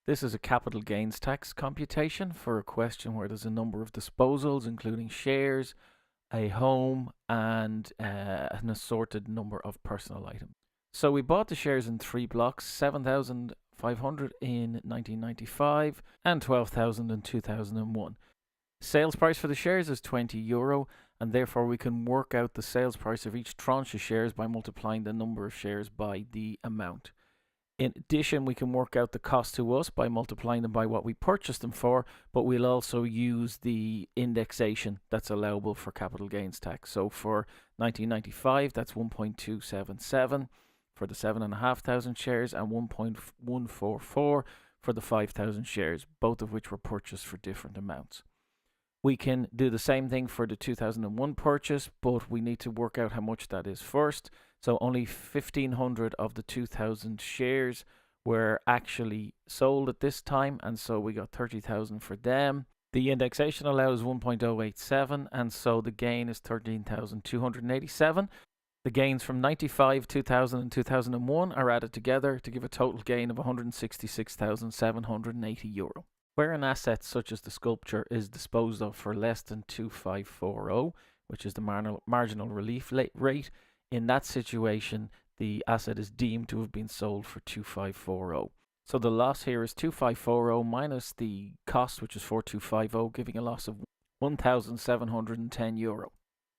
This is a capital gains tax computation for a question where there's a number of disposals, including shares, a home, and an assorted number of personal items. So we bought the shares in 3 blocks, 7,500 in 1995 and 12,000 in 2001. Sales price for the shares is €20, and therefore we can work out the sales price of each tranche of shares by multiplying the number of shares by the amount. In addition, we can work out the cost to us by multiplying them by what we purchased them for, but we'll also use the indexation that's allowable for capital gains tax. So for 1995, that's 1.277 for the 7,500 shares and 1.144 for the 5,000 shares, both of which were purchased for different amounts. We can do the same thing for the 2001 purchase, but we need to work out how much that is first. So only 1,500 of the 2,000 shares were actually sold at this time, and so we got 30,000 for them. The indexation allows 1.087, and so the gain is 13,287. The gains from 95, 2000 and 2001 are added together to give a total gain of €166,780. Where an asset such as the sculpture is disposed of for less than 2,540, which is the marginal relief rate, in that situation, the asset is deemed to have been sold for 2,540. So the loss here is 2,540 minus the cost, which is 4,250, giving a loss of €1,710.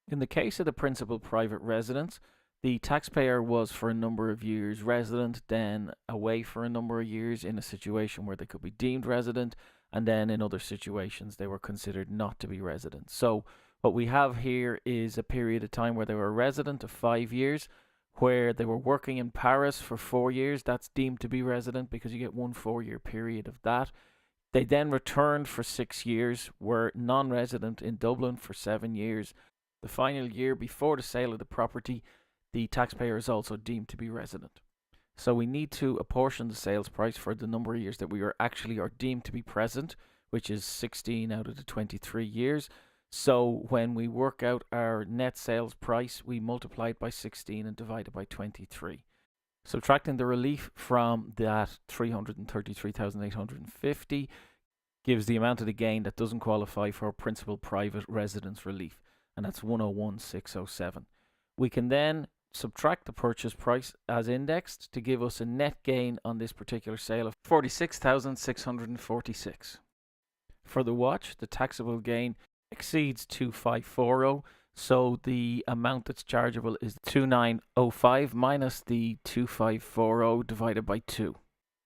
In the case of the principal private residence, the taxpayer was for a number of years resident, then away for a number of years in a situation where they could be deemed resident, and then in other situations they were considered not to be resident. So what we have here is a period of time where they were a resident of 5 years, where they were working in Paris for 4 years. That's deemed to be resident because you get 1 4-year period of that. They then returned for 6 years, were non-resident in Dublin for 7 years. The final year before the sale of the property, the taxpayer is also deemed to be resident. So we need to apportion the sales price for the number of years that we are deemed to be present, which is 16 out of the 23 years. So when we work out our net sales price, we multiply it by 16 and divide it by 23. Subtracting the relief from that 333,850 gives the amount of the gain that doesn't qualify for principal private residence relief, and that's 101,607. We can then subtract the purchase price as indexed to give us a net gain on this particular sale of 46,646. For the watch, the taxable gain exceeds 2,540, so the amount that's chargeable is 2,905 minus the 2,540 divided by 2.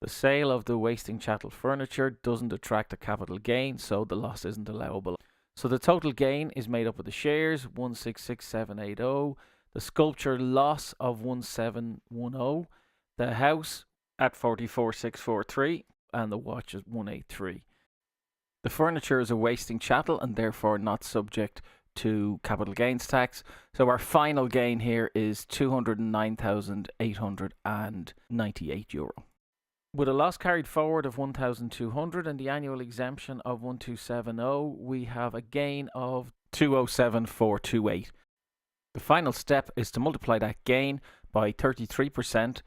The sale of the wasting chattel furniture doesn't attract a capital gain, so the loss isn't allowable. So the total gain is made up of the shares, 166,780, the sculpture loss of 1,710, the house at 44,643, and the watch is 183. The furniture is a wasting chattel and therefore not subject to capital gains tax. So our final gain here is €209,898. With a loss carried forward of 1,200 and the annual exemption of 1,270, we have a gain of 207,428. The final step is to multiply that gain by 33%,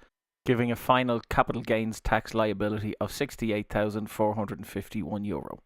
giving a final capital gains tax liability of €68,451.